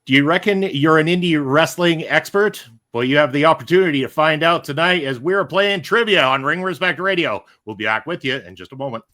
Do you reckon you're an indie wrestling expert? Well, you have the opportunity to find out tonight as we're playing trivia on Ring Respect Radio. We'll be back with you in just a moment.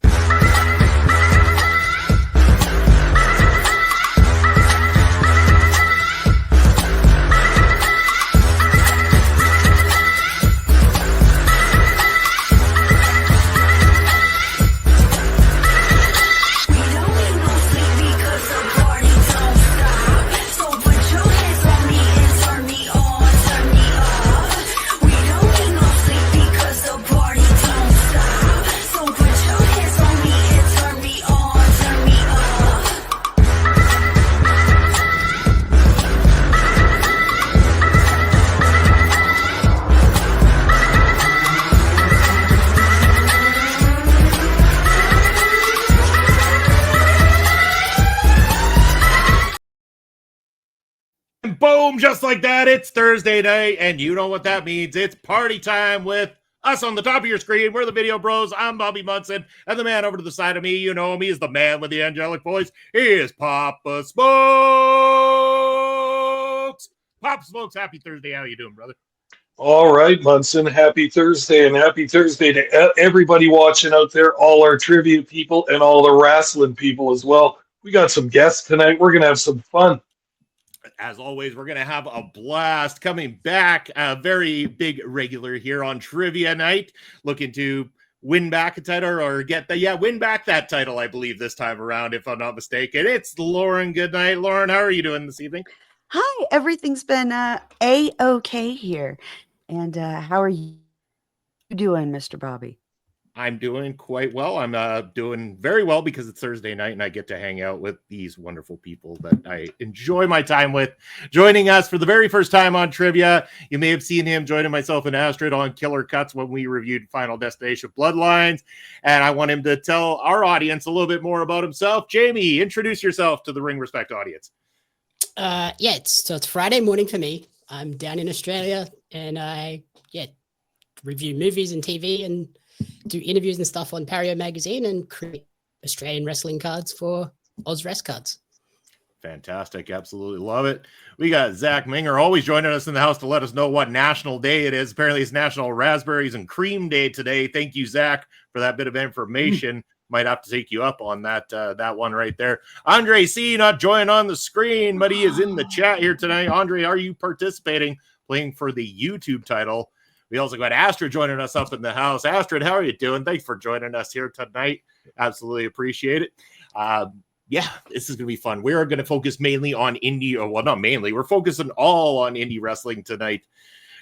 Boom, just like that, it's Thursday night, and you know what that means. It's party time with us on the top of your screen. We're the Video Bros. I'm Bobby Munson, and the man over to the side of me, you know him, he is the man with the angelic voice. He is Papa Smokes. Papa Smokes, happy Thursday. How you doing, brother? All right, Munson, happy Thursday, and happy Thursday to everybody watching out there, all our trivia people and all the wrestling people as well. We got some guests tonight. We're going to have some fun. As always, we're going to have a blast coming back. A very big regular here on Trivia Night. Looking to win back a title or win back that title, I believe, this time around, if I'm not mistaken. It's Lauren. Good night, Lauren. How are you doing this evening? Hi, everything's been A-okay here. And how are you doing, Mr. Bobby? I'm doing quite well. I'm doing very well because it's Thursday night and I get to hang out with these wonderful people that I enjoy my time with. Joining us for the very first time on Trivia, you may have seen him joining myself and Astrid on Killer Cuts when we reviewed Final Destination Bloodlines. And I want him to tell our audience a little bit more about himself. Jamie, introduce yourself to the Ring Respect audience. It's Friday morning for me. I'm down in Australia and I review movies and TV and do interviews and stuff on Pario Magazine and create Australian wrestling cards for Oz Rest Cards. Fantastic. Absolutely love it. We got Zach Minger always joining us in the house to let us know what national day it is. Apparently it's National Raspberries and Cream Day today. Thank you, Zach, for that bit of information. Might have to take you up on that one right there. Andre C. not joining on the screen, but he is in the chat here tonight. Andre, are you participating, playing for the YouTube title? We also got Astrid joining us up in the house. Astrid, how are you doing? Thanks for joining us here tonight. Absolutely appreciate it. This is going to be fun. We're going to focus mainly on indie, or well, not mainly. We're focusing all on indie wrestling tonight.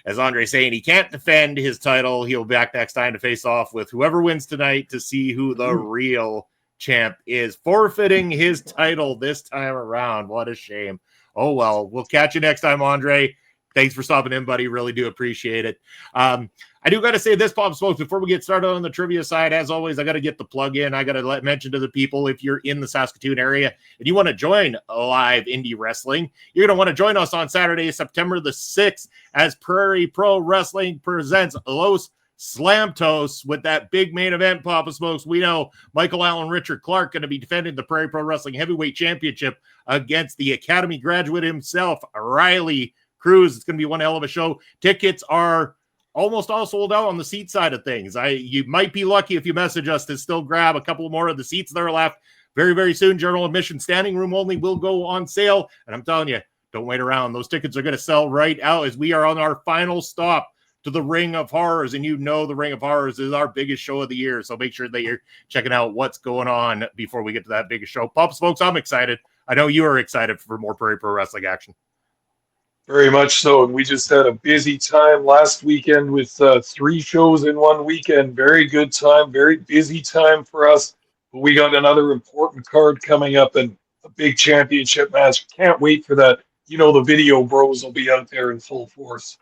As Andre's saying, he can't defend his title. He'll be back next time to face off with whoever wins tonight to see who the real champ is. Forfeiting his title this time around. What a shame. Oh, well, we'll catch you next time, Andre. Thanks for stopping in, buddy. Really do appreciate it. I do got to say this, Pop Smokes, before we get started on the trivia side, as always, I got to get the plug in. I got to mention to the people, if you're in the Saskatoon area and you want to join live indie wrestling, you're going to want to join us on Saturday, September the 6th, as Prairie Pro Wrestling presents Los Slamtos with that big main event, Papa Smokes. We know Michael Allen, Richard Clark going to be defending the Prairie Pro Wrestling Heavyweight Championship against the Academy graduate himself, Riley Cruz. It's going to be one hell of a show. Tickets are almost all sold out on the seat side of things. You might be lucky if you message us to still grab a couple more of the seats that are left. Very, very soon, general admission standing room only will go on sale. And I'm telling you, don't wait around. Those tickets are going to sell right out as we are on our final stop to the Ring of Horrors. And you know the Ring of Horrors is our biggest show of the year. So make sure that you're checking out what's going on before we get to that biggest show. Pop Smokes, I'm excited. I know you are excited for more Prairie Pro Wrestling action. Very much so. And we just had a busy time last weekend with 3 shows in one weekend. Very good time, very busy time for us. But we got another important card coming up and a big championship match. Can't wait for that. You know, the Video Bros will be out there in full force.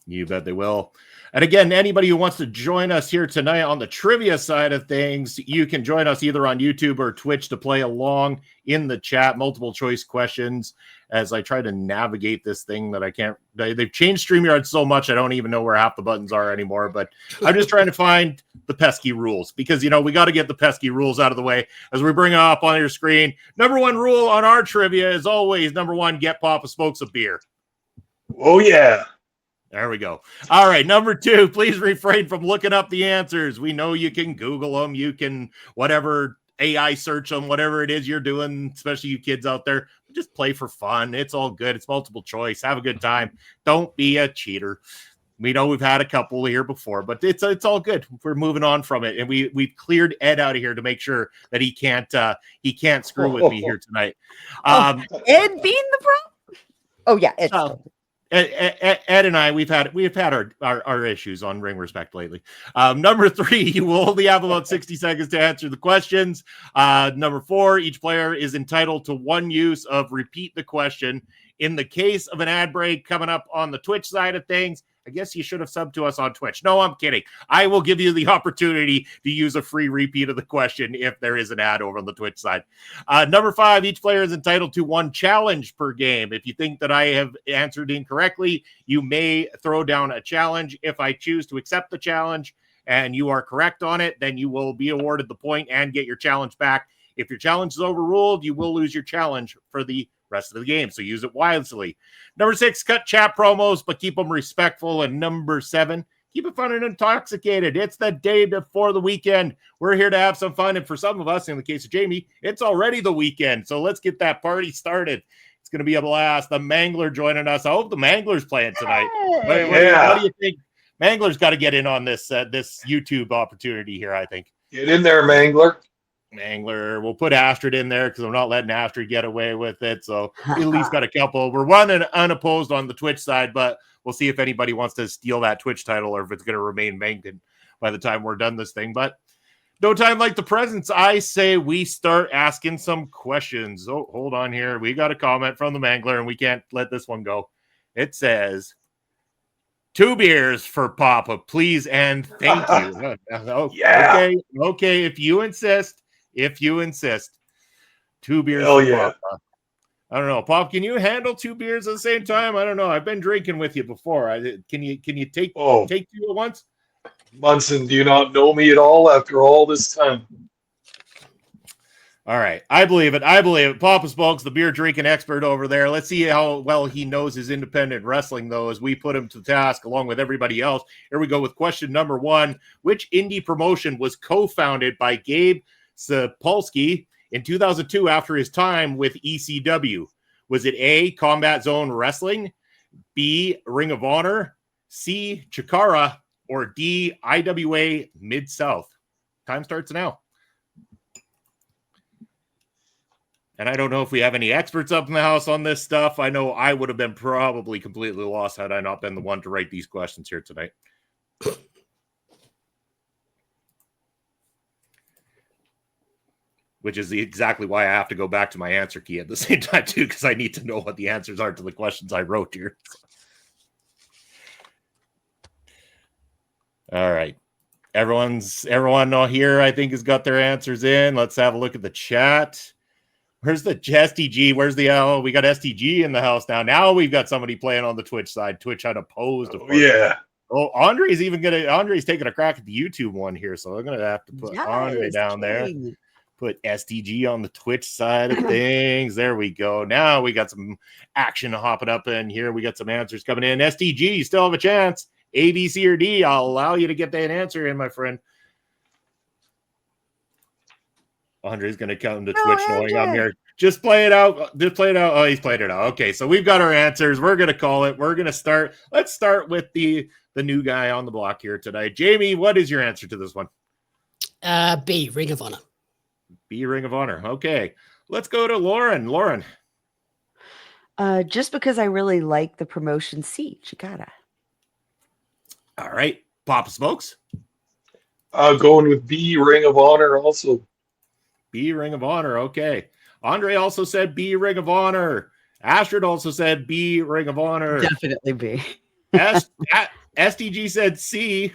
You bet they will. And again, anybody who wants to join us here tonight on the trivia side of things, you can join us either on YouTube or Twitch to play along in the chat, multiple choice questions, as I try to navigate this thing that I can't. They've changed StreamYard so much, I don't even know where half the buttons are anymore, but I'm just trying to find the pesky rules because, you know, we got to get the pesky rules out of the way as we bring it up on your screen. Number one rule on our trivia is always, number one, get Papa Smokes a beer. Oh, yeah. There we go. All right. Number two, please refrain from looking up the answers. We know you can Google them. You can whatever AI search them, whatever it is you're doing, especially you kids out there. Just play for fun. It's all good. It's multiple choice. Have a good time. Don't be a cheater. We know we've had a couple here before, but it's all good. We're moving on from it. And we've cleared Ed out of here to make sure that he can't screw with me here tonight. Ed being the problem? Oh, yeah. It's Ed and I, we've had our issues on Ring Respect lately. Number three, you will only have about 60 seconds to answer the questions. Number four, each player is entitled to one use of repeat the question. In the case of an ad break coming up on the Twitch side of things, I guess you should have subbed to us on Twitch. No, I'm kidding. I will give you the opportunity to use a free repeat of the question if there is an ad over on the Twitch side. Number five, each player is entitled to one challenge per game. If you think that I have answered incorrectly, you may throw down a challenge. If I choose to accept the challenge and you are correct on it, then you will be awarded the point and get your challenge back. If your challenge is overruled, you will lose your challenge for the rest of the game, so use it wisely. Number six, cut chat promos, but keep them respectful. And number seven, keep it fun and intoxicated. It's the day before the weekend. We're here to have some fun, and for some of us, in the case of Jamie, it's already the weekend, so let's get that party started. It's going to be a blast. The Mangler joining us. I hope the Mangler's playing tonight. What do you think? Mangler's got to get in on this this YouTube opportunity here, I think. Get in there, Mangler. We'll put Astrid in there because I'm not letting Astrid get away with it. So we at least got a couple. We're running unopposed on the Twitch side, but we'll see if anybody wants to steal that Twitch title or if it's going to remain vacant by the time we're done this thing. But no time like the presents. I say we start asking some questions. Oh, hold on here. We got a comment from the Mangler and we can't let this one go. It says, 2 beers for Papa, please and thank you. Yeah. Okay. If you insist. 2 beers Hell for yeah. Papa. I don't know, Pop. Can you handle 2 beers at the same time? I don't know. I've been drinking with you before. Can you take 2 at once? Munson, do you not know me at all after all this time? All right. I believe it. Papa Smokes, the beer drinking expert over there. Let's see how well he knows his independent wrestling, though, as we put him to task along with everybody else. Here we go with question number 1. Which indie promotion was co-founded by Gabe Sapolsky in 2002 after his time with ECW? Was it A, Combat Zone Wrestling, B, Ring of Honor, C, Chikara, or D, IWA Mid-South? Time starts now. And I don't know if we have any experts up in the house on this stuff. I know I would have been probably completely lost had I not been the one to write these questions here tonight. Which is exactly why I have to go back to my answer key at the same time, too, because I need to know what the answers are to the questions I wrote here. All right. Everyone here, I think, has got their answers in. Let's have a look at the chat. Where's the STG? Where's the L? We got STG in the house now. Now we've got somebody playing on the Twitch side. Twitch unopposed. Oh, yeah. Oh, Andre's taking a crack at the YouTube one here, so I'm gonna have to put Andre down there. Put STG on the Twitch side of things. There we go. Now we got some action hopping up in here. We got some answers coming in. STG, you still have a chance. A, B, C, or D. I'll allow you to get that answer in, my friend. Andre's going to come to Twitch knowing I'm here. Just play it out. Oh, he's played it out. Okay, so we've got our answers. We're going to call it. We're going to start. Let's start with the new guy on the block here tonight. Jamie, what is your answer to this one? B, Ring of Honor. B, Ring of Honor. Okay, let's go to Lauren. Lauren. Just because I really like the promotion, C, Chikara. All right, Papa Smokes. Going with B, Ring of Honor also. B, Ring of Honor. Okay. Andre also said B, Ring of Honor. Astrid also said B, Ring of Honor. Definitely B. STG said C,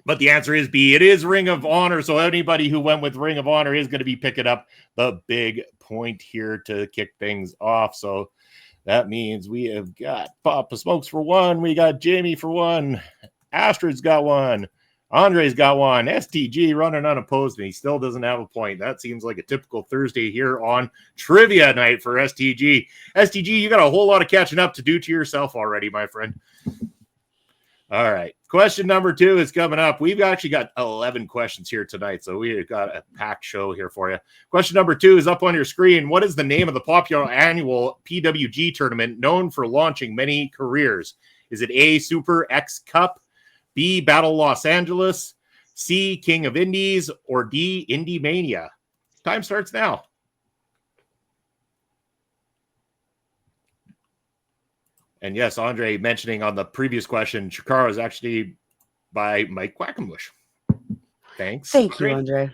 but the answer is B. It is Ring of Honor. So anybody who went with Ring of Honor is going to be picking up the big point here to kick things off. So that means we have got Papa Smokes for 1. We got Jamie for 1. Astrid's got 1. Andre's got 1. STG running unopposed, and he still doesn't have a point. That seems like a typical Thursday here on trivia night for STG. STG, you got a whole lot of catching up to do to yourself already, my friend. All right. Question number 2 is coming up. We've actually got 11 questions here tonight, so we've got a packed show here for you. Question number 2 is up on your screen. What is the name of the popular annual PWG tournament known for launching many careers? Is it A, Super X Cup, B, Battle Los Angeles, C, King of Indies, or D, Indie Mania? Time starts now. And yes, Andre mentioning on the previous question, Chikara is actually by Mike Quackenbush. Thanks. Thank you, Andre.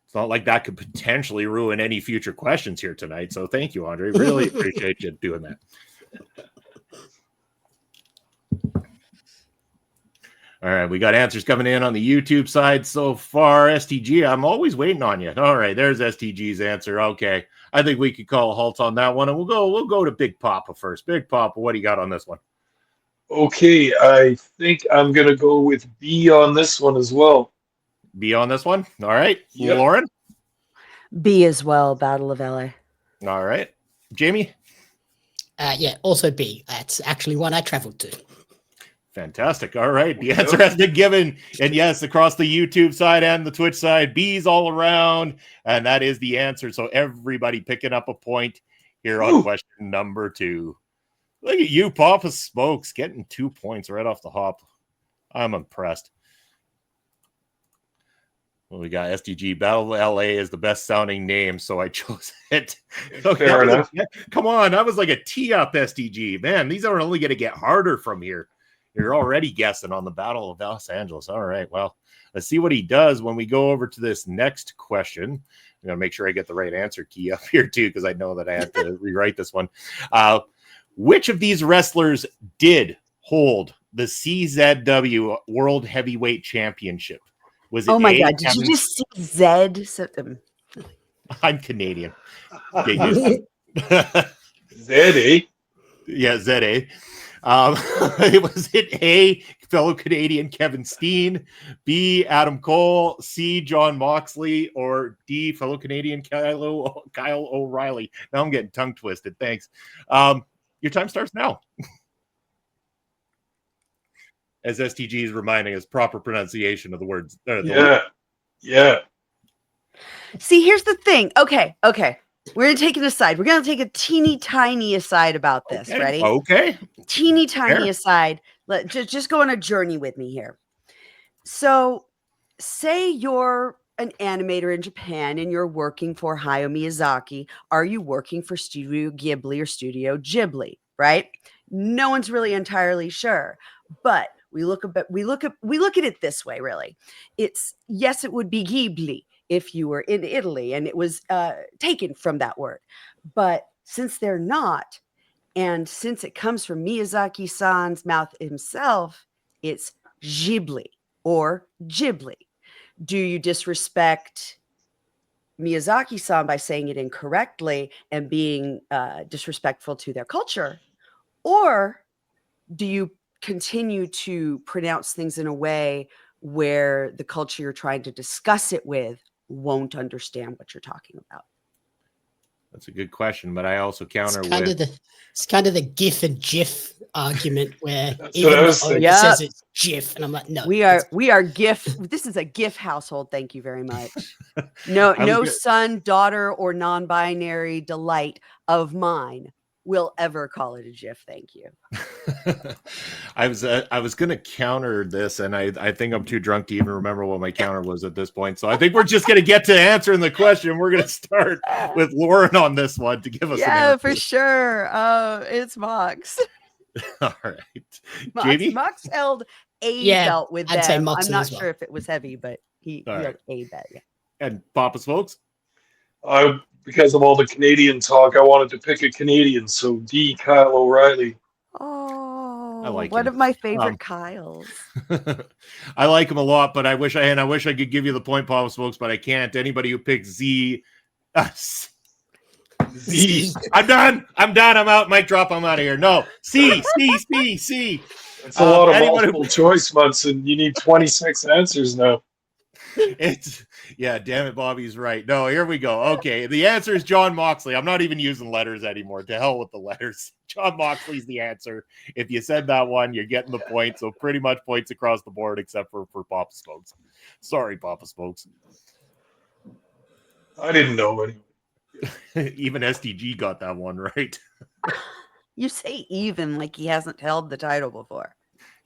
It's not like that could potentially ruin any future questions here tonight. So thank you, Andre. Really appreciate you doing that. All right, we got answers coming in on the YouTube side so far. STG, I'm always waiting on you. All right, there's STG's answer. Okay, I think we could call a halt on that one, and we'll go to Big Papa first. Big Papa, what do you got on this one? Okay, I think I'm going to go with B on this one as well. B on this one? All right. Yep. Lauren? B as well, Battle of LA. All right. Jamie? Yeah, also B. That's actually one I traveled to. Fantastic. All right. The answer has been given. And yes, across the YouTube side and the Twitch side, B's all around. And that is the answer. So everybody picking up a point here on question number 2. Look at you, Papa Smokes, getting 2 points right off the hop. I'm impressed. Well, we got SDG. Battle of LA is the best sounding name, so I chose it. Okay, fair enough. Come on. That was like a tee up, SDG. Man, these are only going to get harder from here. You're already guessing on the Battle of Los Angeles. All right, well, let's see what he does when we go over to this next question. I'm going to make sure I get the right answer key up here, too, because I know that I have to rewrite this one. Which of these wrestlers did hold the CZW World Heavyweight Championship? Was it Oh, my A, God. Did you just see Zed? I'm Canadian. Get used to it. Z-A? Yeah, ZA. Was it A, fellow Canadian Kevin Steen, B, Adam Cole, C, John Moxley, or D, fellow Canadian Kyle O'Reilly? Now I'm getting tongue twisted. Thanks. Your time starts now. As STG is reminding us, proper pronunciation of the words. Yeah. See, here's the thing. Okay. We're going to take it aside. We're going to take a teeny tiny aside about this. Okay. Ready? Okay. Teeny tiny Fair. aside. Just go on a journey with me here. So say you're an animator in Japan and you're working for Hayao Miyazaki. Are you working for Studio Ghibli or Studio Ghibli? Right? No one's really entirely sure. But we look at it this way, really. Yes, it would be Ghibli if you were in Italy and it was taken from that word. But since they're not, and since it comes from Miyazaki-san's mouth himself, it's Ghibli or Ghibli. Do you disrespect Miyazaki-san by saying it incorrectly and being disrespectful to their culture? Or do you continue to pronounce things in a way where the culture you're trying to discuss it with won't understand what you're talking about? That's a good question, but I also counter it's kind of the GIF and GIF argument where That's even what I was the owner thinking. says it's GIF, and I'm like, no, We are GIF. This is a GIF household. Thank you very much. No son, daughter, or non-binary delight of mine will ever call it a GIF. Thank you. I was going to counter this, and I think I'm too drunk to even remember what my counter was at this point. So I think we're just going to get to answering the question. We're going to start with Lauren on this one to give us an answer. For sure. It's Mox. All right. Jamie? Mox held a belt with I'd say them. Moxley I'm not as well. sure if it was heavy, but he held a belt. Yeah. And Papa Smokes? Because of all the Canadian talk, I wanted to pick a Canadian, so D, Kyle O'Reilly. Oh. like one him. of my favorite Kyles. I like him a lot, but I wish I could give you the point, Papa Smokes, but I can't. Anybody who picks Z, Z. I'm done. I'm out. Mic drop. I'm out of here. No, C. It's a lot of Anyone multiple choice months, and you need 26 answers now. Yeah, damn it, Bobby's right. No, here we go. Okay, the answer is John Moxley. I'm not even using letters anymore. To hell with the letters. John Moxley's the answer. If you said that one, you're getting the point. So pretty much points across the board, except for Papa Smokes. Sorry, Papa Smokes. I didn't know anyway. Even STG got that one right. You say even like he hasn't held the title before.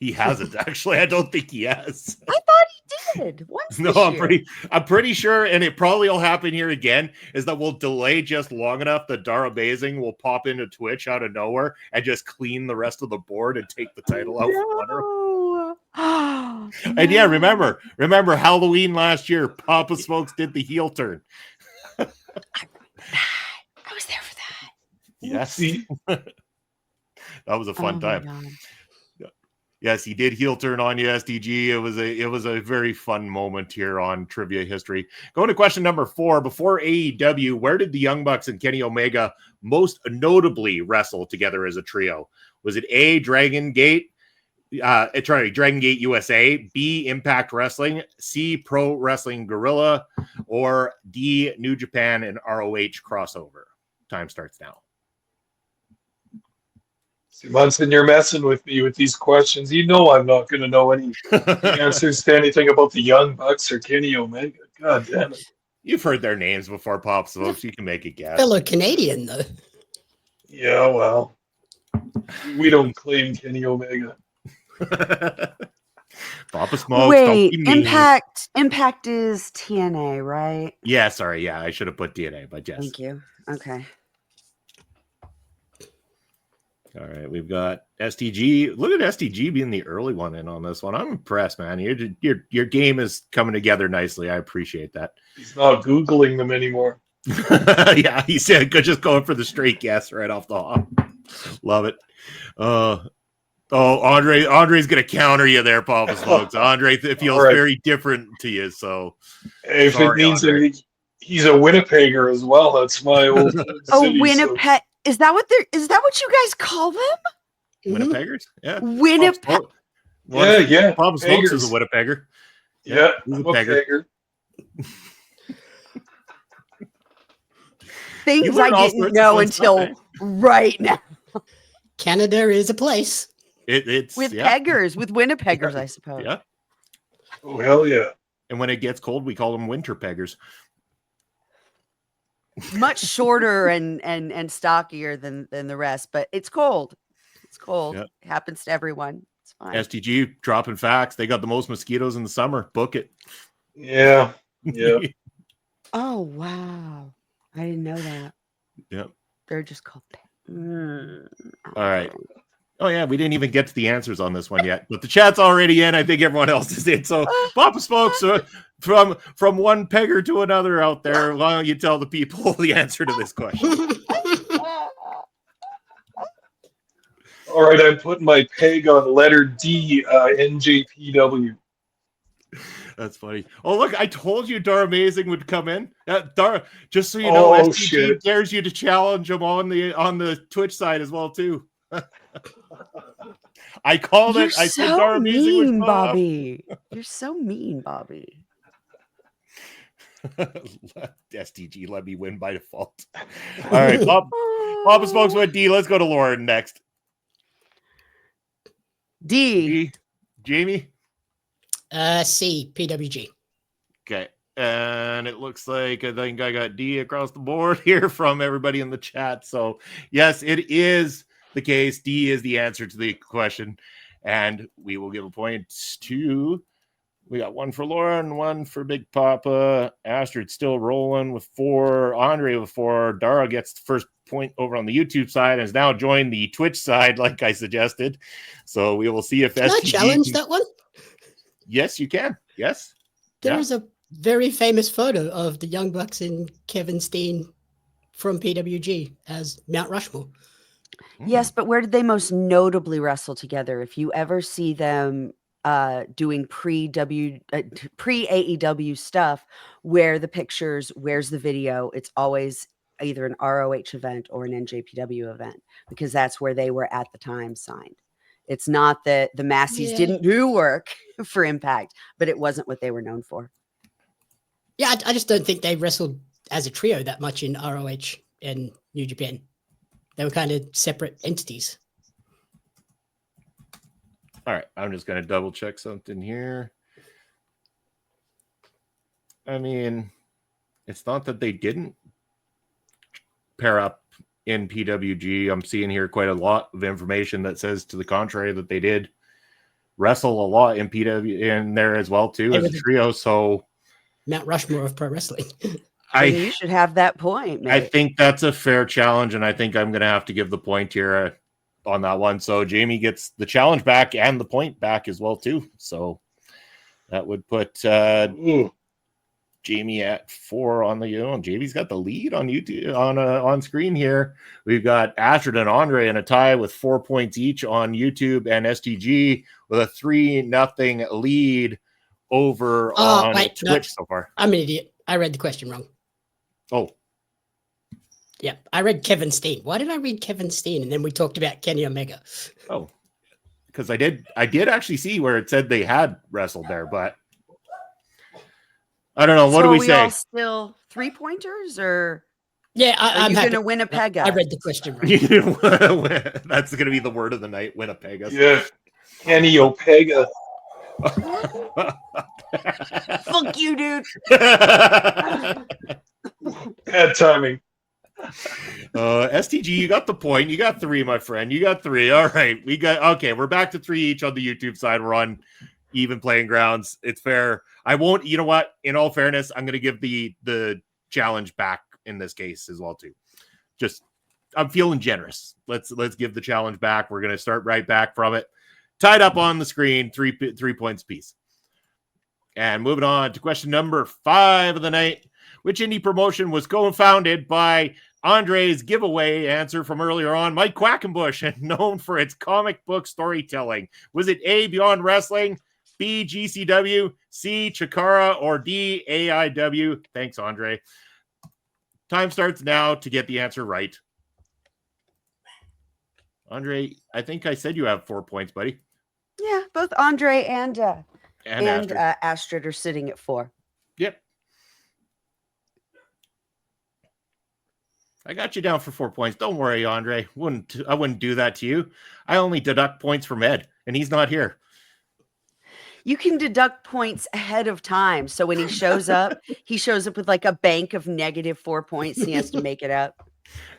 He hasn't actually. I don't think he has. I thought he did once. No, this year. I'm pretty sure, and it probably will happen here again, is that we'll delay just long enough that Dara Basing will pop into Twitch out of nowhere and just clean the rest of the board and take the title out from under him. Oh, And yeah, remember Halloween last year, Papa Smokes did the heel turn. I was there for that. Yes. See? That was a fun my time. God. Yes, he did heel turn on you, SDG. It was a very fun moment here on Trivia History. Going to question number 4. Before AEW, where did the Young Bucks and Kenny Omega most notably wrestle together as a trio? Was it A, Dragon Gate USA, B, Impact Wrestling, C, Pro Wrestling Guerrilla, or D, New Japan and ROH crossover? Time starts now. See, Munson, you're messing with me with these questions. You know I'm not going to know any answers to anything about the Young Bucks or Kenny Omega. God damn it. You've heard their names before, Pop Smokes. You can make a guess. Fellow Canadian, though. Yeah, well, we don't claim Kenny Omega. Papa Smokes. Wait, Impact is TNA, right? Yeah, sorry. Yeah, I should have put DNA, but yes. Thank you. Okay. All right, we've got STG. Look at STG being the early one in on this one. I'm impressed, man. Your game is coming together nicely. I appreciate that. He's not Googling them anymore. Yeah, he said just going for the straight guess right off the hop. Love it. Andre's gonna counter you there, Papa Smokes. Andre feels very different to you, so if sorry, it means that he's a Winnipegger as well, that's my old city, Winnipeg. So. Is that what you guys call them? Winnipeggers? Yeah. Winnipeg. Yeah. Papa Smokes is a Winnipegger. Yeah, I'm a Pegger. Things I didn't know until right now. Canada is a place. It's with peggers, with Winnipeggers, I suppose. Yeah. Oh, hell yeah. And when it gets cold, we call them winter peggers. Much shorter and stockier than the rest, but it's cold. It's cold. Yep. It happens to everyone. It's fine. STG dropping facts. They got the most mosquitoes in the summer. Book it. Yeah. Yeah. Oh wow. I didn't know that. Yep. They're just called All right. Oh yeah, we didn't even get to the answers on this one yet, but the chat's already in. I think everyone else is in. So Papa Smokes, from one pegger to another out there, why don't you tell the people the answer to this question? All right, I'm putting my peg on letter D, NJPW. That's funny. Oh, look, I told you Dara Amazing would come in. Dara, just so you know, STG dares you to challenge him on the Twitch side as well, too. I called You're it. I so said Dara Amazing mean, Bobby. You're so mean, Bobby. STG, let me win by default. All right, Papa Smokes went D. Let's go to Lauren next. D. Jamie? C. PWG. Okay. And it looks like I think I got D across the board here from everybody in the chat. So, yes, it is the case. D is the answer to the question. And we will give a point to... We got one for Lauren, one for Big Papa. Astrid still rolling with 4. Andre with 4. Dara gets the first point over on the YouTube side and has now joined the Twitch side, like I suggested. So we will see if Can I challenge that one? Yes, you can. Yes. There's a very famous photo of the Young Bucks and Kevin Steen from PWG as Mount Rushmore. Yes, but where did they most notably wrestle together? If you ever see them doing pre-AEW stuff, where the pictures, where's the video, it's always either an ROH event or an NJPW event, because that's where they were at the time signed. It's not that the Massies didn't do work for Impact, but it wasn't what they were known for. Yeah, I just don't think they wrestled as a trio that much in ROH and New Japan. They were kind of separate entities. All right, I'm just going to double check something here. I mean, it's not that they didn't pair up in PWG. I'm seeing here quite a lot of information that says to the contrary, that they did wrestle a lot in PW in there as well too, as a trio. So Mount Rushmore of pro wrestling. You should have that point, mate. I think that's a fair challenge, and I think I'm going to have to give the point here on that one. So Jamie gets the challenge back and the point back as well too. So that would put Jamie at 4 on the and Jamie's got the lead on YouTube on screen here. We've got Astrid and Andre in a tie with 4 points each on YouTube, and STG with a 3-0 lead over on Twitch so far. I'm an idiot. I read the question wrong. Oh. Yeah, I read Kevin Steen. Why did I read Kevin Steen? And then we talked about Kenny Omega. Oh, because I did actually see where it said they had wrestled there, but I don't know. What do we say? All still 3-pointers, or I'm going to Winnipeg? I read the question wrong. That's going to be the word of the night, Winnipeg. Yeah, Kenny Opega. Fuck you, dude. Bad timing. STG, you got the point. You got 3, my friend. You got 3. All right. We're back to 3 each on the YouTube side. We're on even playing grounds. It's fair. I won't, you know what? In all fairness, I'm going to give the challenge back in this case as well too. Just, I'm feeling generous. Let's give the challenge back. We're going to start right back from it. Tied up on the screen, 3 points apiece. And moving on to question number 5 of the night. Which indie promotion was co-founded by Andre's giveaway answer from earlier on, Mike Quackenbush, and known for its comic book storytelling? Was it A, Beyond Wrestling, B, GCW, C, Chikara, or D, AIW? Thanks, Andre. Time starts now to get the answer right. Andre, I think I said you have 4 points, buddy. Yeah, both Andre and Astrid. Astrid are sitting at 4. Yep. I got you down for 4 points. Don't worry, Andre. I wouldn't do that to you. I only deduct points from Ed, and he's not here. You can deduct points ahead of time. So when he shows up with like a bank of -4 points. He has to make it up.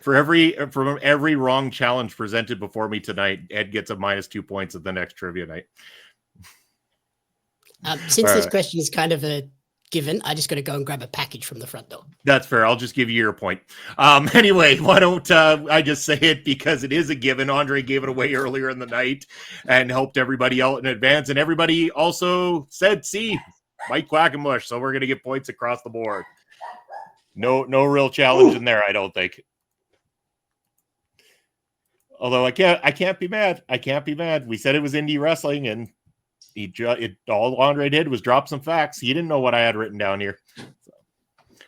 From every wrong challenge presented before me tonight, Ed gets a -2 points at the next trivia night. Since this question is kind of a given, I just got to go and grab a package from the front door. That's fair. I'll just give you your point. Anyway, why don't I just say it because it is a given. Andre gave it away earlier in the night and helped everybody out in advance. And everybody also said C, Mike Quackenbush. So we're going to get points across the board. No real challenge in there, I don't think. Although I can't be mad. I can't be mad. We said it was indie wrestling, and all Andre did was drop some facts. He didn't know what I had written down here.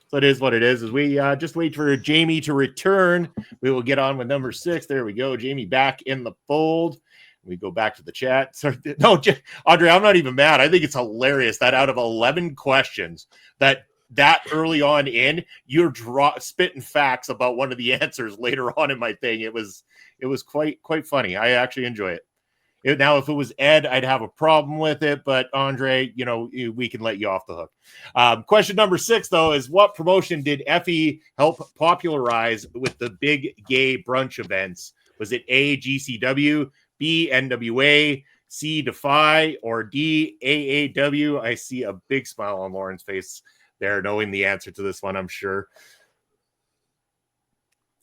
So it is what it is. As we just wait for Jamie to return, we will get on with number 6. There we go. Jamie back in the fold. We go back to the chat. No, Andre, I'm not even mad. I think it's hilarious that out of 11 questions that early on in, you're spitting facts about one of the answers later on in my thing. It was quite funny. I actually enjoy it. Now, if it was Ed, I'd have a problem with it. But Andre, we can let you off the hook. Question number 6, though, is what promotion did DEFY help popularize with the big gay brunch events? Was it A, GCW, B, NWA, C, DEFY, or D, AAW? I see a big smile on Lauren's face there, knowing the answer to this one, I'm sure.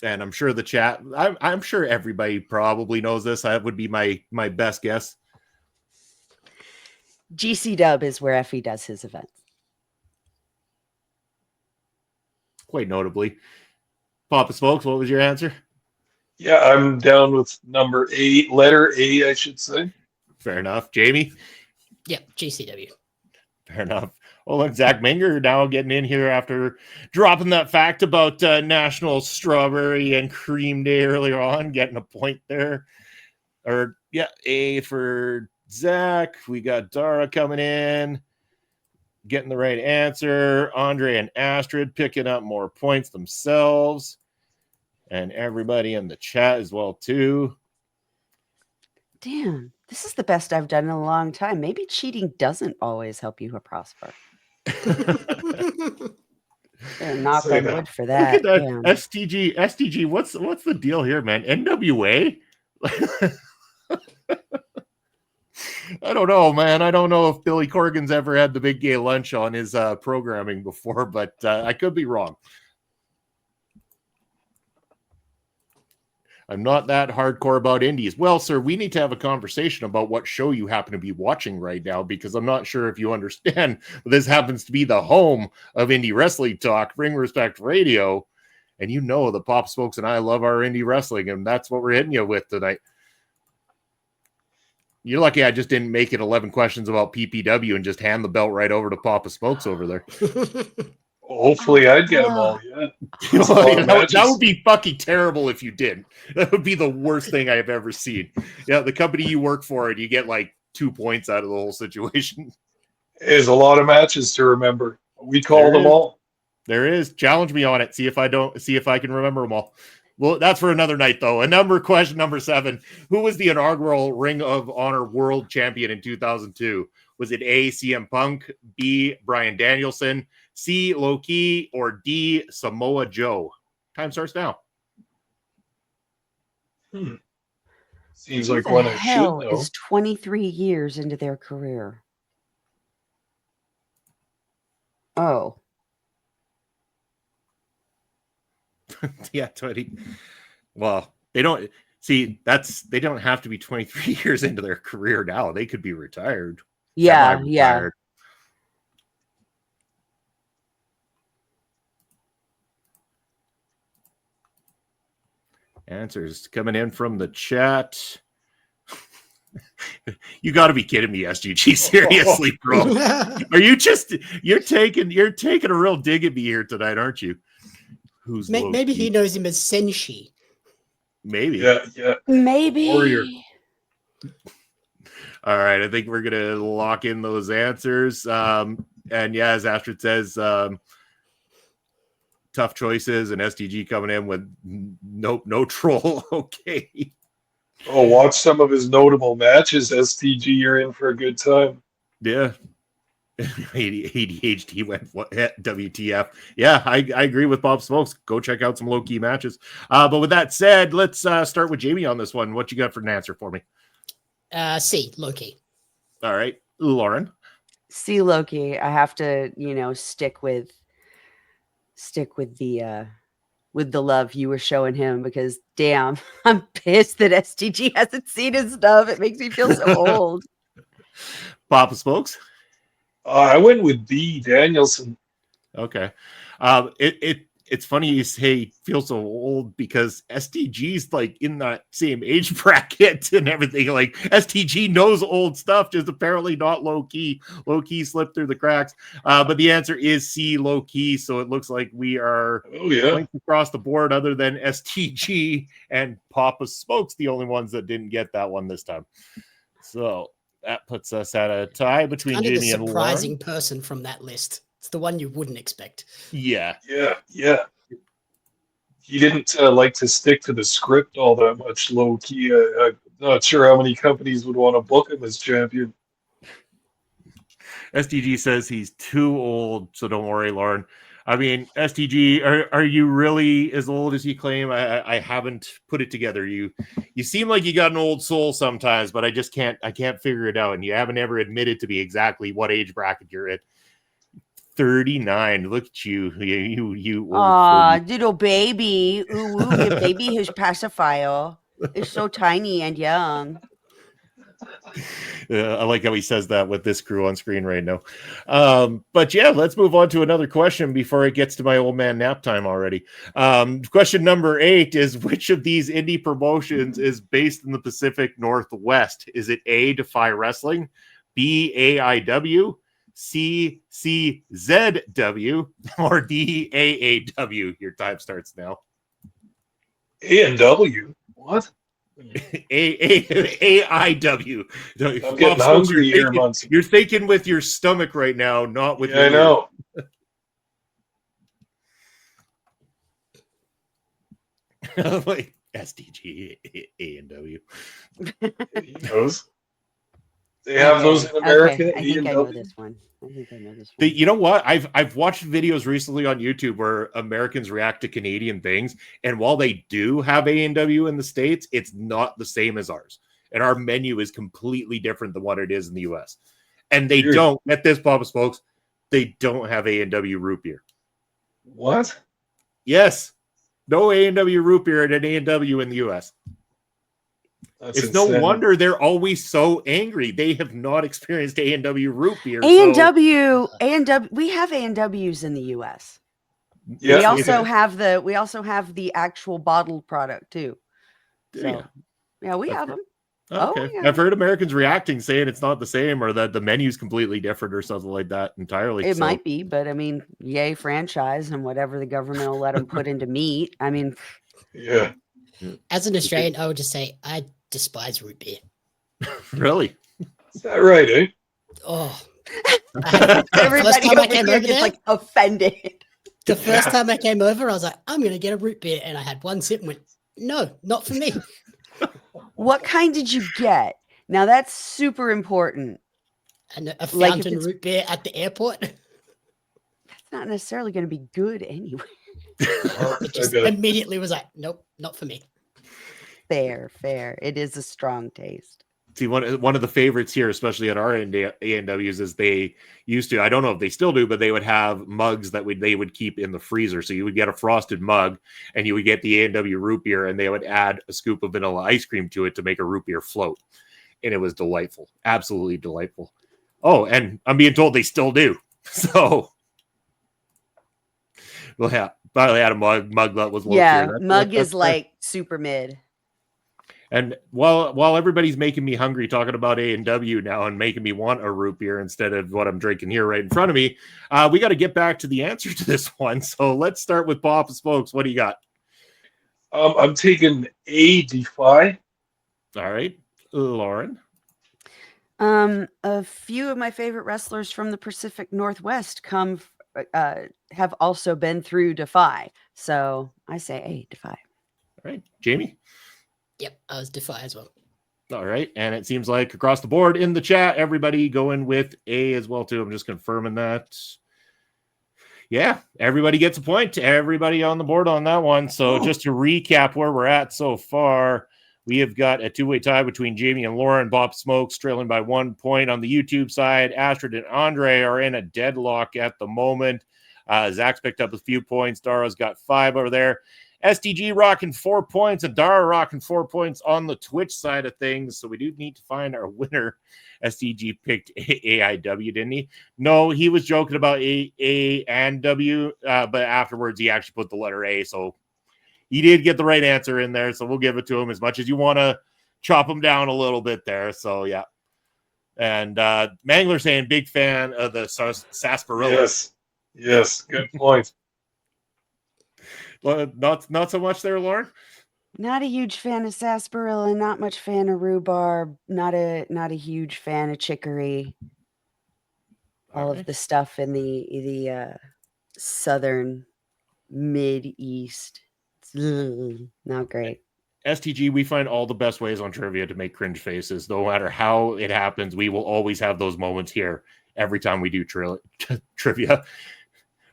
And I'm sure the chat, I'm sure everybody probably knows this. That would be my best guess. GCW is where Effie does his events. Quite notably. Papa Smokes, what was your answer? Yeah, I'm down with number 8, letter A, I should say. Fair enough. Jamie? Yep, GCW. Fair enough. Well, look, Zach Minger now getting in here after dropping that fact about National Strawberry and Cream Day earlier on, getting a point there. Or, yeah, A for Zach. We got Dara coming in, getting the right answer. Andre and Astrid picking up more points themselves. And everybody in the chat as well, too. Damn, this is the best I've done in a long time. Maybe cheating doesn't always help you prosper. Knock Say on that. wood for Look that. at that. Damn. STG, what's the deal here, man? NWA? I don't know, man. I don't know if Billy Corgan's ever had the big gay lunch on his programming before, but I could be wrong. I'm not that hardcore about indies. Well, sir, we need to have a conversation about what show you happen to be watching right now, because I'm not sure if you understand. This happens to be the home of indie wrestling talk, Ring Respect Radio. And you know the Pop Smokes and I love our indie wrestling, and that's what we're hitting you with tonight. You're lucky I just didn't make it 11 questions about PPW and just hand the belt right over to Papa Smokes over there. Hopefully I'd get them all, yeah. That would be fucking terrible if you didn't. That would be the worst thing I have ever seen. Yeah, the company you work for, and you get like 2 points out of the whole situation. There's a lot of matches to remember. We call them all. There is. Challenge me on it. See if I can remember them all. Well, that's for another night, though. Question number 7. Who was the inaugural Ring of Honor World Champion in 2002? Was it A, CM Punk, B, Bryan Danielson, C, Low-Ki, or D, Samoa Joe? Time starts now. Seems Who like the one I should hell know. is 23 years into their career? Oh. Yeah, 20. Well, they don't have to be 23 years into their career now. They could be retired. Yeah, Semi-retired. Answers coming in from the chat. You got to be kidding me, SGG. Seriously, bro. Are you you're taking a real dig at me here tonight, aren't you? Who's maybe he knows him as Senshi. Maybe. Yeah. Maybe. Warrior. All right, I think we're gonna lock in those answers. And yeah, as Astrid says, tough choices, and STG coming in with no troll. Okay. Oh, watch some of his notable matches, STG. You're in for a good time. Yeah. ADHD went WTF. Yeah, I agree with Bob Smokes. Go check out some low-key matches. But with that said, let's start with Jamie on this one. What you got for an answer for me? C, Low-Ki. All right. Lauren? C, Low-Ki. I have to, stick with the love you were showing him, because damn, I'm pissed that STG hasn't seen his stuff. It makes me feel so old. Papa Smokes? I went with B, Danielson. Okay. It's funny you say feel so old, because STG's like in that same age bracket and everything. Like STG knows old stuff, just apparently not Low-Ki. Low-Ki slipped through the cracks. But the answer is C, Low-Ki. So it looks like we are points across the board, other than STG and Papa Smokes, the only ones that didn't get that one this time. So that puts us at a tie between Jamie and Lauren. Surprising person from that list. It's the one you wouldn't expect. Yeah. He didn't like to stick to the script all that much, Low-Ki. I'm not sure how many companies would want to book him as champion. STG says he's too old, so don't worry, Lauren. I mean, STG, are you really as old as you claim? I haven't put it together. You seem like you got an old soul sometimes, but I can't figure it out. And you haven't ever admitted to me exactly what age bracket you're in. 39. Look at you. You old little baby. Ooh, your baby who's pacifier is so tiny and young. I like how he says that with this crew on screen right now. But yeah, let's move on to another question before it gets to my old man nap time already. Question number 8 is, which of these indie promotions is based in the Pacific Northwest? Is it A, Defy Wrestling, B, AIW, C, CZW, or D, AAW? Your time starts now. A&W. What? AIW. I'm getting hungry here, Munson. You're thinking with your stomach right now, not with your I know. Like SDG, A&W. He knows. They have those in America. I think I know this one. You know what? I've watched videos recently on YouTube where Americans react to Canadian things, and while they do have A&W in the States, it's not the same as ours. And our menu is completely different than what it is in the US. And they don't, at this Papa Smokes, they don't have A&W root beer. What? Yes. No A&W root beer and an A&W in the US. It's insane. No wonder they're always so angry. They have not experienced A&W root beer. A&W, we have A&Ws in the US. Yeah, we also have the actual bottled product too. So yeah, we have them. Okay. Oh, yeah. I've heard Americans reacting, saying it's not the same, or that the menu's completely different, or something like that entirely. It might be, but I mean, yay franchise and whatever the government will let them put into meat. I mean, yeah. As an Australian, I would just say I despise root beer. Really? Is that right, eh? Oh. Everybody over here gets like offended. The first time I came over, I was like, I'm going to get a root beer. And I had one sip and went, no, not for me. What kind did you get? Now that's super important. And a fountain root beer at the airport. That's not necessarily going to be good anyway. It just immediately was like, nope, not for me. Fair. It is a strong taste. See, one of the favorites here, especially at our A&Ws, is they used to, I don't know if they still do, but they would have mugs that they would keep in the freezer. So you would get a frosted mug and you would get the A&W root beer, and they would add a scoop of vanilla ice cream to it to make a root beer float. And it was delightful. Absolutely delightful. Oh, and I'm being told they still do. So, well, yeah, finally had a mug that was low tier. Mug is like super mid. And while everybody's making me hungry talking about A&W now and making me want a root beer instead of what I'm drinking here right in front of me, we got to get back to the answer to this one. So let's start with Papa Smokes. What do you got? I'm taking a DEFY. All right. Lauren? A few of my favorite wrestlers from the Pacific Northwest have also been through DEFY. So I say a DEFY. All right. Jamie? Yep, I was DEFY as well. All right. And it seems like across the board in the chat, everybody going with A as well, too. I'm just confirming that. Yeah, everybody gets a point. Everybody on the board on that one. So just to recap where we're at so far, we have got a two-way tie between Jamie and Lauren. Bob Smokes trailing by 1 point on the YouTube side. Astrid and Andre are in a deadlock at the moment. Zach's picked up a few points. Dara's got 5 over there. STG rocking 4 points and Dara rocking 4 points on the Twitch side of things. So we do need to find our winner. STG picked AIW, didn't he? No, he was joking about A and W, but afterwards he actually put the letter A. So he did get the right answer in there. So we'll give it to him as much as you want to chop him down a little bit there. So yeah. And Mangler saying big fan of the sarsaparilla. Yes, good point. Well, not so much there, Lauren. Not a huge fan of sarsaparilla. Not much fan of rhubarb. Not a huge fan of chicory. All of the stuff in the southern mid-east. It's not great. STG, we find all the best ways on trivia to make cringe faces. No matter how it happens, we will always have those moments here every time we do trivia.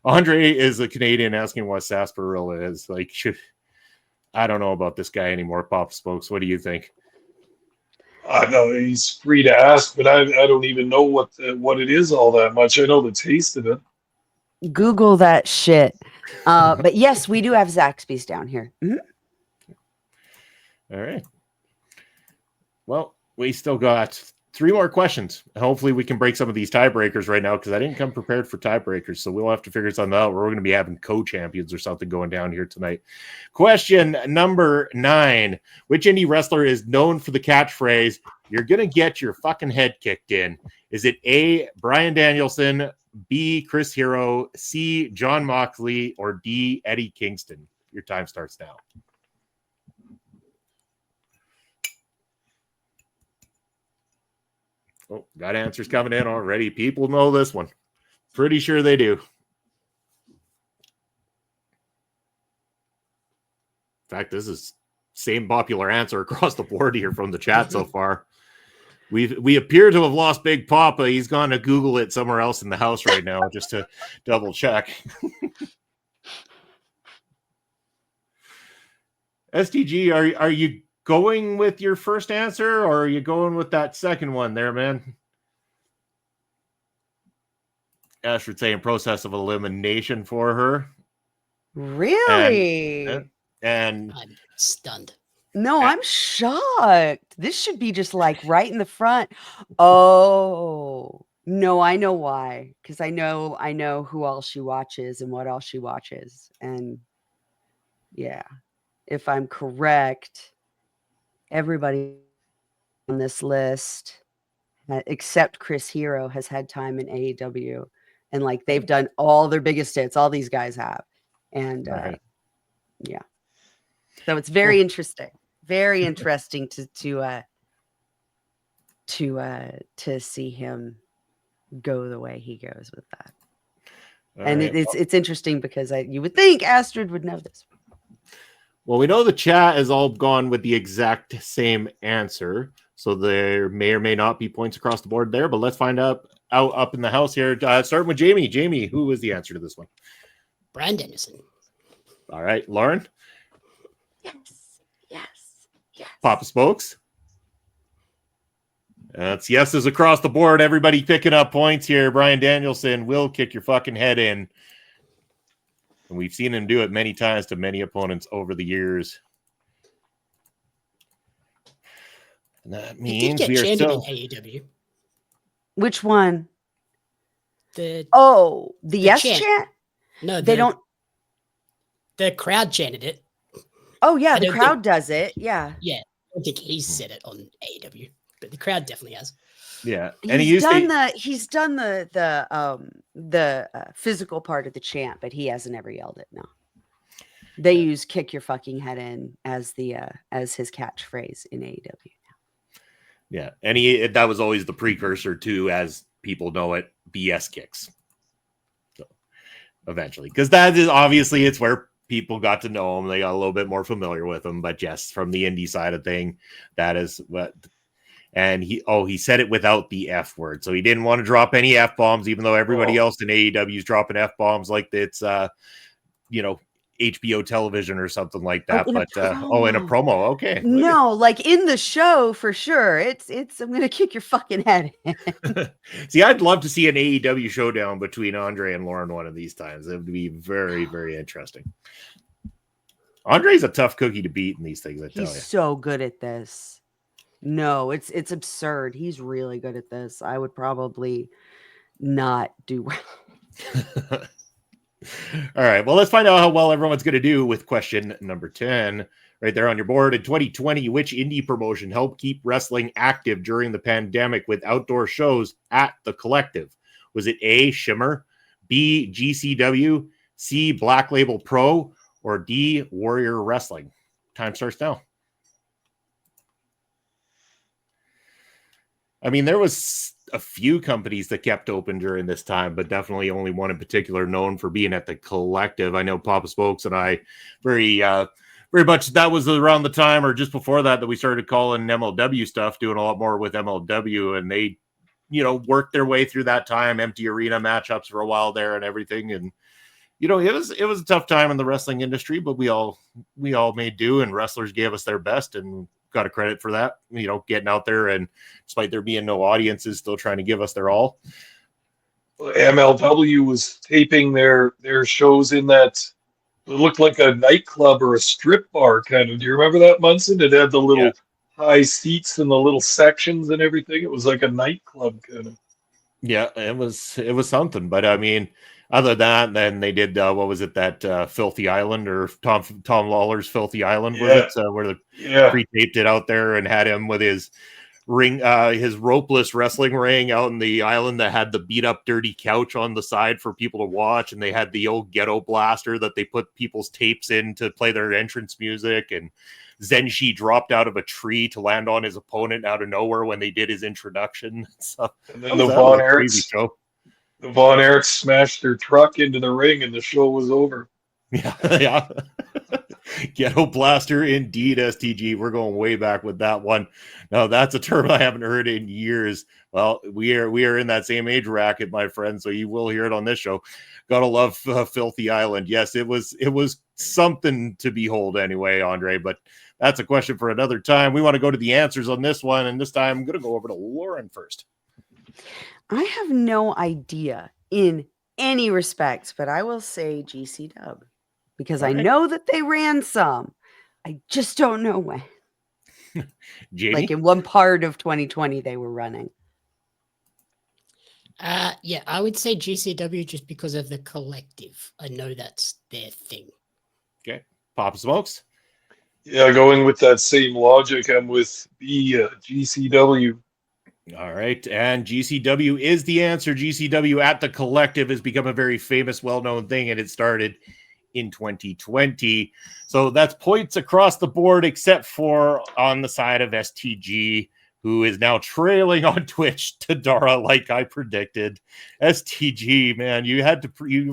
Andre is a Canadian asking what sarsaparilla is. Like, I don't know about this guy anymore. Pop Smokes, what do you think? I know he's free to ask, but I don't even know what it is all that much. I know the taste of it. Google that shit. But yes, we do have Zaxby's down here. Mm-hmm. All right. Well, we still got 3 more questions. Hopefully we can break some of these tiebreakers right now because I didn't come prepared for tiebreakers. So we'll have to figure something out. We're going to be having co-champions or something going down here tonight. Question number 9. Which indie wrestler is known for the catchphrase, "You're going to get your fucking head kicked in"? Is it A, Bryan Danielson, B, Chris Hero, C, John Moxley, or D, Eddie Kingston? Your time starts now. Oh, got answers coming in already. People know this one. Pretty sure they do. In fact, this is same popular answer across the board here from the chat so far. We appear to have lost Big Papa. He's gone to Google it somewhere else in the house right now just to double check. STG, are you going with your first answer, or are you going with that second one there, man? Astrid saying process of elimination for her. Really? And I'm stunned. No, I'm shocked. This should be just like right in the front. Oh, no, I know why. Because I know who all she watches and what all she watches. And yeah, if I'm correct, everybody on this list, except Chris Hero, has had time in AEW. And like they've done all their biggest hits. All these guys have. And right. yeah. So it's very interesting. Very interesting to see him go the way he goes with that. And right. it's interesting because you would think Astrid would know this. Well, we know the chat has all gone with the exact same answer, so there may or may not be points across the board there. But let's find out up in the house here. Starting with Jamie. Jamie, who was the answer to this one? Bryan Danielson. All right, Lauren. Yes. Papa Spokes. That's yeses across the board. Everybody picking up points here. Bryan Danielson will kick your fucking head in. And we've seen him do it many times to many opponents over the years. And that means he did get we are chanted still... in AEW. Which one? The yes chant. chant? No, they don't. The crowd chanted it. Oh yeah, the crowd does it. Yeah. Yeah, I don't think he said it on AEW, but the crowd definitely has. Yeah, and he's done the physical part of the chant, but he hasn't ever yelled it. No, they use "kick your fucking head in" as his catchphrase in AEW. Yeah, and that was always the precursor to, as people know it, BS kicks. So eventually, because that is obviously it's where people got to know him, they got a little bit more familiar with him. But yes, from the indie side of thing, that is what. And he said it without the F word. So he didn't want to drop any F bombs, even though everybody else in AEW is dropping F bombs like it's, HBO television or something like that. In a promo. Okay. No, like in the show for sure. It's I'm going to kick your fucking head in. See, I'd love to see an AEW showdown between Andre and Lauren one of these times. It would be very, very interesting. Andre's a tough cookie to beat in these things, I tell you. He's so good at this. No, it's absurd. He's really good at this. I would probably not do well. All right. Well, let's find out how well everyone's going to do with question number 10. Right there on your board. In 2020, which indie promotion helped keep wrestling active during the pandemic with outdoor shows at the Collective? Was it A, Shimmer, B, GCW, C, Black Label Pro, or D, Warrior Wrestling? Time starts now. I mean, there was a few companies that kept open during this time, but definitely only one in particular known for being at the Collective. I know Papa Spokes and I very much that was around the time or just before that we started calling MLW stuff, doing a lot more with MLW, and they, worked their way through that time, empty arena matchups for a while there and everything. And, it was a tough time in the wrestling industry, but we all made do, and wrestlers gave us their best, and got a credit for that, getting out there, and despite there being no audiences, still trying to give us their all. MLW was taping their shows in that, it looked like a nightclub or a strip bar kind of. Do you remember that, Munson? It had the little high seats in the little sections and everything. It was like a nightclub kind of. Yeah, it was something. But I mean, other than that, then they did what was it, that Filthy Island, or Tom Lawler's Filthy Island, was Yeah. it, where they Yeah. pre-taped it out there and had him with his ring, his ropeless wrestling ring out in the island that had the beat up dirty couch on the side for people to watch, and they had the old ghetto blaster that they put people's tapes in to play their entrance music, and Zenshi dropped out of a tree to land on his opponent out of nowhere when they did his introduction. So And then that was a crazy show. The Von Erichs smashed their truck into the ring and the show was over. Yeah, yeah. Ghetto blaster indeed, STG. We're going way back with that one. Now that's a term I haven't heard in years. Well, we are in that same age bracket, my friend, so you will hear it on this show. Gotta love Filthy Island. Yes, it was something to behold anyway, Andre, but that's a question for another time. We want to go to the answers on this one, and this time I'm going to go over to Lauren first. I have no idea in any respects, but I will say GC Dub because I know that they ran some. I just don't know when. Jamie? Like in one part of 2020 they were running. Yeah, I would say GCW just because of the collective. I know that's their thing. Okay. Papa Smokes? Yeah, going with that same logic, I'm with GCW. All right. And GCW is the answer. GCW at the collective has become a very famous, well-known thing, and it started in 2020. So that's points across the board, except for on the side of STG, who is now trailing on Twitch to Dara, like I predicted. STG, man, you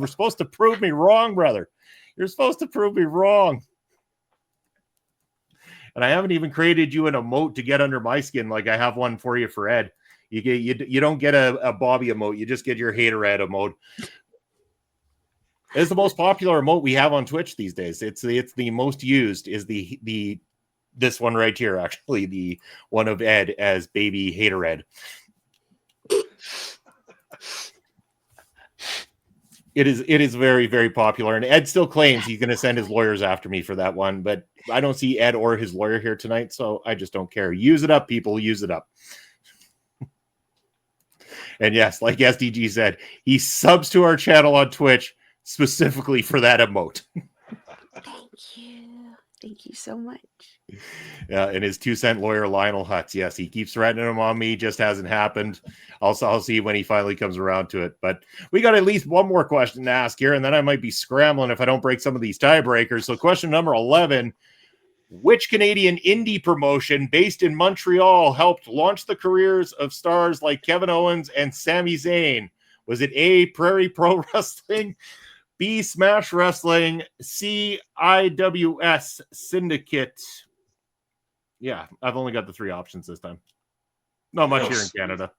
were supposed to prove me wrong, brother. You're supposed to prove me wrong. And I haven't even created you an emote to get under my skin like I have one for you for Ed. You don't get a Bobby emote. You just get your hater Ed emote. It's the most popular emote we have on Twitch these days. It's the most used is this one right here, actually, the one of Ed as baby hater Ed. It is very, very popular, and Ed still claims he's going to send his lawyers after me for that one, but I don't see Ed or his lawyer here tonight, so I just don't care. Use it up, people. Use it up. And yes, like SDG said, he subs to our channel on Twitch specifically for that emote. Thank you. Thank you so much. Yeah, and his 2-cent lawyer, Lionel Hutz. Yes, he keeps threatening him on me. Just hasn't happened. I'll see when he finally comes around to it. But we got at least one more question to ask here, and then I might be scrambling if I don't break some of these tiebreakers. So question number 11, which Canadian indie promotion based in Montreal helped launch the careers of stars like Kevin Owens and Sami Zayn? Was it A, Prairie Pro Wrestling, B, Smash Wrestling, C, IWS Syndicate? Yeah, I've only got the 3 options this time. Not much here in Canada.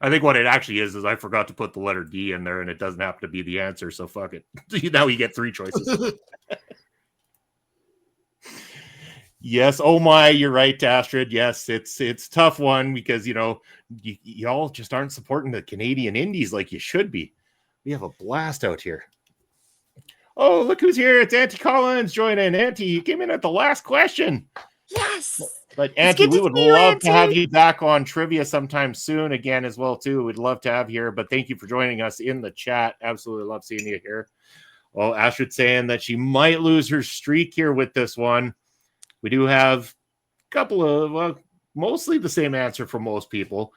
I think what it actually is I forgot to put the letter D in there, and it doesn't happen to be the answer, so fuck it. Now you get 3 choices. Yes, oh my, you're right, Astrid. Yes, it's a tough one because, y'all just aren't supporting the Canadian indies like you should be. We have a blast out here. Oh, look who's here. It's Auntie Collins joining. Auntie, you came in at the last question. Yes. But Auntie, we would love to have you back on trivia sometime soon again as well, too. We'd love to have you here, but thank you for joining us in the chat. Absolutely love seeing you here. Well, Astrid saying that she might lose her streak here with this one. We do have a couple of, mostly the same answer for most people.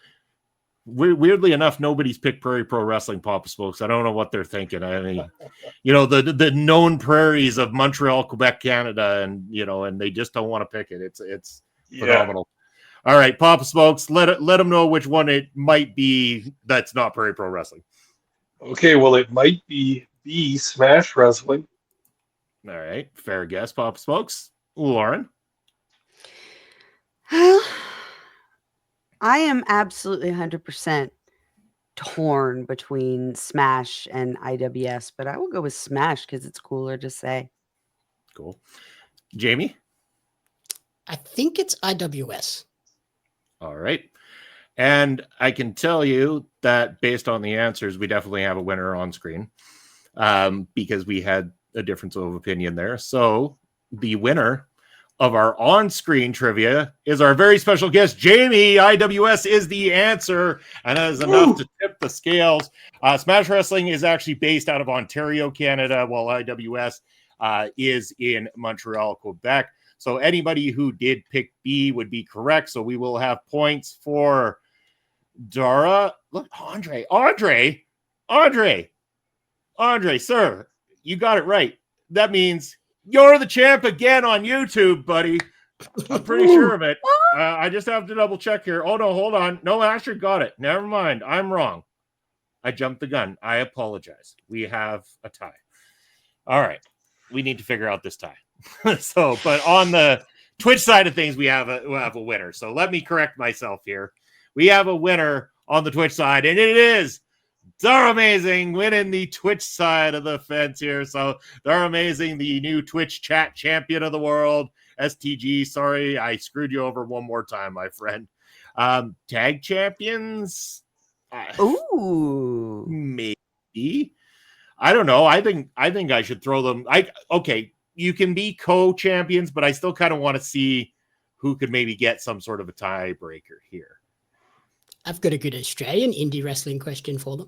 Weirdly enough, nobody's picked Prairie Pro Wrestling, Papa Smokes. I don't know what they're thinking. I mean, the known prairies of Montreal, Quebec, Canada, and they just don't want to pick it. It's phenomenal. All right, Papa Smokes, let them know which one it might be that's not Prairie Pro Wrestling. Okay, well, it might be B, Smash Wrestling. All right, fair guess, Papa Smokes. Lauren? Well, I am absolutely 100% torn between Smash and IWS, but I will go with Smash because it's cooler to say. Cool. Jamie? I think it's IWS. All right. And I can tell you that based on the answers, we definitely have a winner on screen. because we had a difference of opinion there. So the winner of our on-screen trivia is our very special guest, Jamie. IWS is the answer, and that is enough to tip the scales. Smash Wrestling is actually based out of Ontario, Canada, while IWS is in Montreal, Quebec. So anybody who did pick B would be correct. So we will have points for Dara. Look, Andre, sir, you got it right. That means you're the champ again on YouTube, buddy. I'm pretty sure of it. I just have to double check here. Oh, no, hold on. No, Astrid got it. Never mind. I'm wrong. I jumped the gun. I apologize. We have a tie. All right. We need to figure out this tie. But on the Twitch side of things, we have a winner. So let me correct myself here. We have a winner on the Twitch side, and it is Dara Amazing winning the Twitch side of the fence here. So Dara Amazing, the new Twitch chat champion of the world. STG, sorry, I screwed you over one more time, my friend. Tag champions? Ooh. Maybe. I don't know. I think I should throw them. Okay, you can be co-champions, but I still kind of want to see who could maybe get some sort of a tiebreaker here. I've got a good Australian indie wrestling question for them.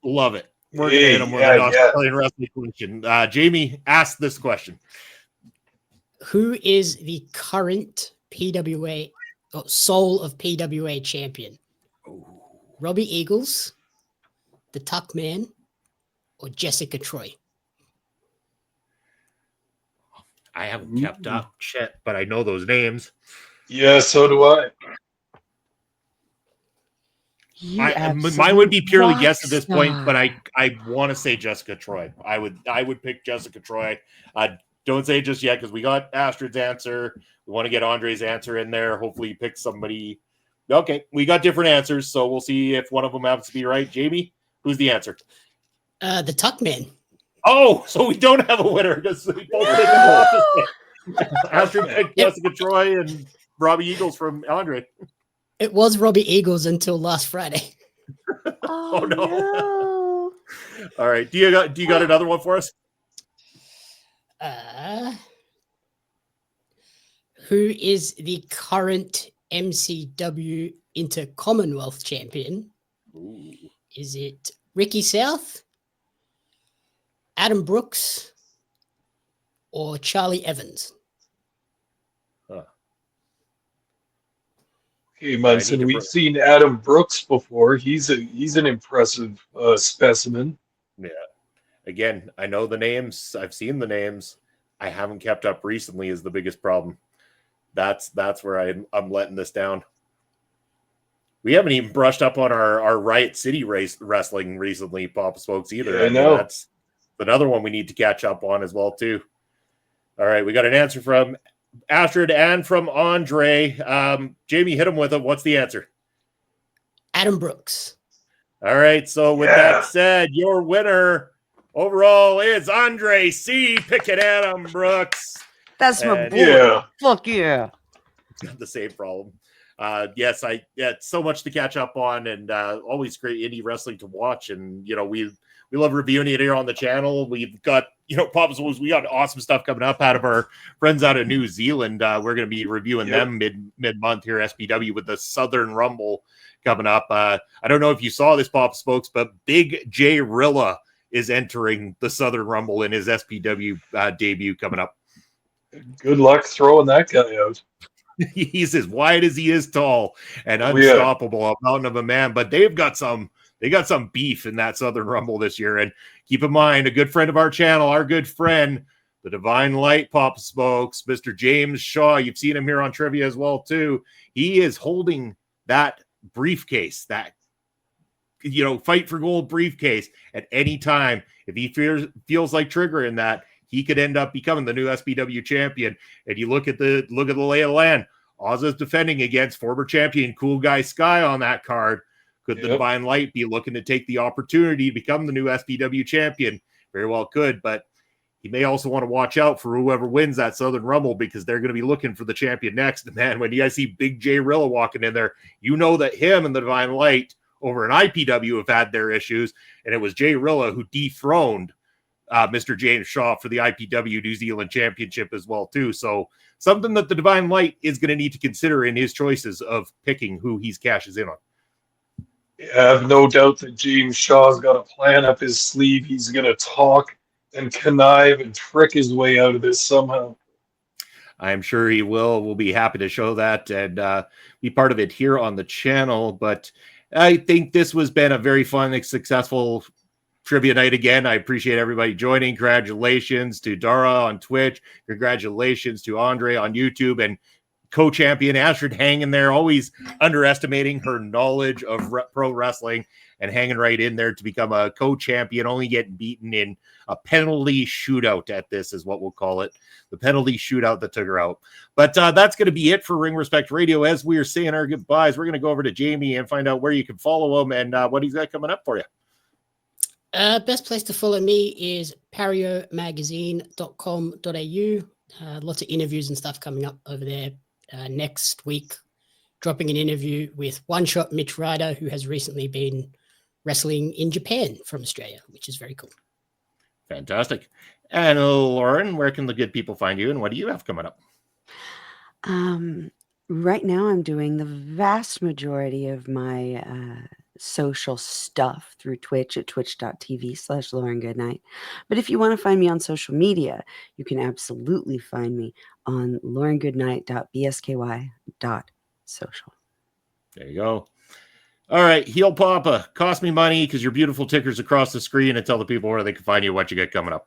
Love it. We're going to hit them with an Australian wrestling question. Jamie asked this question. Who is the current PWA or Soul of PWA champion? Ooh. Robbie Eagles, the Tuck Man, or Jessica Troy? I haven't kept up shit, but I know those names. Yeah, so do I. Mine would be purely guess at this point, but I want to say Jessica Troy. I would pick Jessica Troy. Don't say it just yet because we got Astrid's answer. We want to get Andre's answer in there. Hopefully, you pick somebody. Okay, we got different answers, so we'll see if one of them happens to be right. Jamie, who's the answer? The Tuck Man. Oh, so we don't have a winner because we both picked the opposite. Astrid picked Jessica Troy and Robbie Eagles from Andre. It was Robbie Eagles until last Friday. Oh no. All right. Do you got another one for us? Who is the current MCW Inter-Commonwealth champion? Ooh. Is it Ricky South, Adam Brooks, or Charlie Evans? Okay, Munson, we've seen Adam Brooks before. He's an impressive specimen. Yeah. Again, I know the names. I've seen the names. I haven't kept up recently is the biggest problem. That's where I'm letting this down. We haven't even brushed up on our Riot City wrestling recently, Papa Spokes, either. Yeah, I know. That's another one we need to catch up on as well, too. All right, we got an answer from Astrid and from Andre. Jamie, hit him with it. What's the answer? Adam Brooks. All right, so with that said, your winner overall is Andre C. picking Adam Brooks. That's my boy. Yeah. Fuck yeah. Got the same problem. Yes, so much to catch up on, and always great indie wrestling to watch. And we love reviewing it here on the channel. We've got Papa Spokes, we got awesome stuff coming up out of our friends out of New Zealand. We're going to be reviewing them mid-month here, SPW, with the Southern Rumble coming up. I don't know if you saw this, Papa Spokes, but Big J Rilla is entering the Southern Rumble in his SPW debut coming up. Good luck throwing that guy out. He's as wide as he is tall and unstoppable, a mountain of a man. But they got some beef in that Southern Rumble this year. And keep in mind, a good friend of our channel, our good friend, the Divine Light Papa Spokes, Mr. James Shaw. You've seen him here on trivia as well, too. He is holding that briefcase, that fight for gold briefcase at any time. If he feels like triggering that, he could end up becoming the new SPW champion. And you look at the lay of the land. Ozza's defending against former champion Cool Guy Sky on that card. Could the Divine Light be looking to take the opportunity to become the new SPW champion? Very well could, but he may also want to watch out for whoever wins that Southern Rumble because they're going to be looking for the champion next. And man, when you guys see Big J Rilla walking in there, that him and the Divine Light over in IPW have had their issues, and it was J Rilla who dethroned Mr. James Shaw for the IPW New Zealand Championship as well, too. So something that the Divine Light is going to need to consider in his choices of picking who he cashes in on. I have no doubt that James Shaw's got a plan up his sleeve. He's going to talk and connive and trick his way out of this somehow. I'm sure he will. We'll be happy to show that and be part of it here on the channel. But I think this has been a very fun and successful trivia night again. I appreciate everybody joining. Congratulations to Dara on Twitch. Congratulations to Andre on YouTube, and co-champion Astrid hanging there, always underestimating her knowledge of pro wrestling and hanging right in there to become a co-champion, only getting beaten in a penalty shootout at this is what we'll call it. The penalty shootout that took her out. But that's going to be it for Ring Respect Radio. As we are saying our goodbyes, we're going to go over to Jamie and find out where you can follow him and what he's got coming up for you. Best place to follow me is pariomagazine.com.au. Lots of interviews and stuff coming up over there. Next week, dropping an interview with One Shot Mitch Ryder, who has recently been wrestling in Japan from Australia, which is very cool. Fantastic. And Lauren, where can the good people find you and what do you have coming up? Right now I'm doing the vast majority of my social stuff through Twitch at twitch.tv/Lauren Goodnight. But if you want to find me on social media, you can absolutely find me on laurengoodnight.bsky.social. There you go. All right, Heel Papa, cost me money because your beautiful tickers across the screen, and tell the people where they can find you, what you got coming up.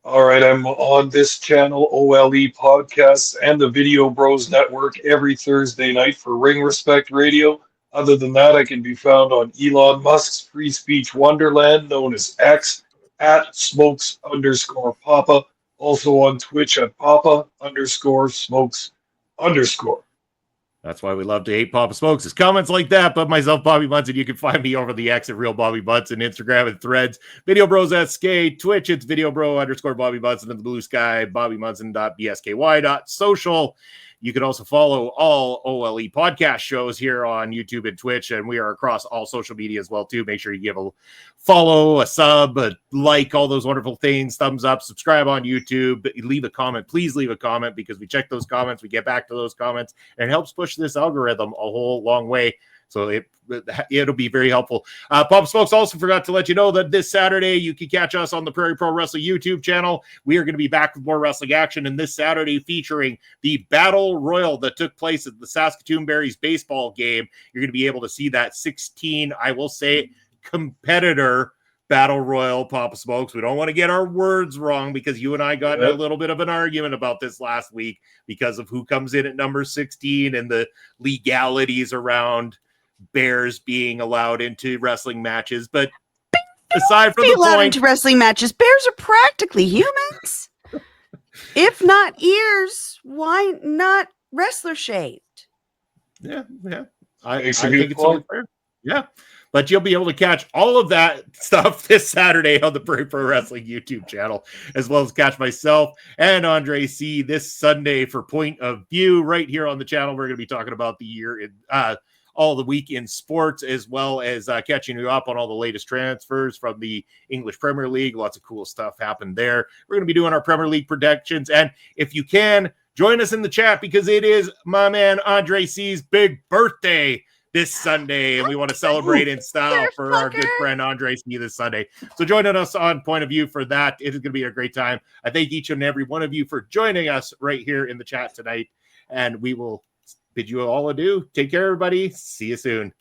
All right, I'm on this channel, OLE Podcasts, and the Video Bros Network every Thursday night for Ring Respect Radio. Other than that, I can be found on Elon Musk's free speech wonderland, known as X, at smokes_papa. Also on Twitch at papa_smokes_. That's why we love to hate Papa Smokes. His comments like that, but myself, Bobby Munson, you can find me over the X at Real Bobby Munson, Instagram and Threads, Video Bros at Skate, Twitch, it's Video_Bro_Bobby Munson, in the blue sky, BobbyMunson.bsky.social. You can also follow all OLE podcast shows here on YouTube and Twitch, and we are across all social media as well, too. Make sure you give a follow, a sub, a like, all those wonderful things, thumbs up, subscribe on YouTube, leave a comment. Please leave a comment because we check those comments, we get back to those comments, and it helps push this algorithm a whole long way. So it'll be very helpful. Papa Smokes also forgot to let you know that this Saturday you can catch us on the Prairie Pro Wrestling YouTube channel. We are going to be back with more wrestling action, and this Saturday featuring the Battle Royal that took place at the Saskatoon Berries baseball game. You're going to be able to see that 16, I will say, competitor Battle Royal, Papa Smokes. We don't want to get our words wrong because you and I got in a little bit of an argument about this last week because of who comes in at number 16 and the legalities around Bears being allowed into wrestling matches. But aside from the allowed point, into wrestling matches, bears are practically humans. If not ears, why not wrestler shaped? yeah, I Makes a think good it's only point. fair. Yeah. But you'll be able to catch all of that stuff this Saturday on the Prairie Pro Wrestling YouTube channel, as well as catch myself and Andre C this Sunday for Point of View right here on the channel. We're going to be talking about the year in all the week in sports, as well as catching you up on all the latest transfers from the English Premier League. Lots of cool stuff happened there. We're going to be doing our Premier League predictions. And if you can, join us in the chat because it is my man Andre C's big birthday this Sunday, and we want to celebrate in style for our good friend Andre C this Sunday. So joining us on Point of View for that. It is going to be a great time. I thank each and every one of you for joining us right here in the chat tonight, and we will bid you all adieu. Take care, everybody. See you soon.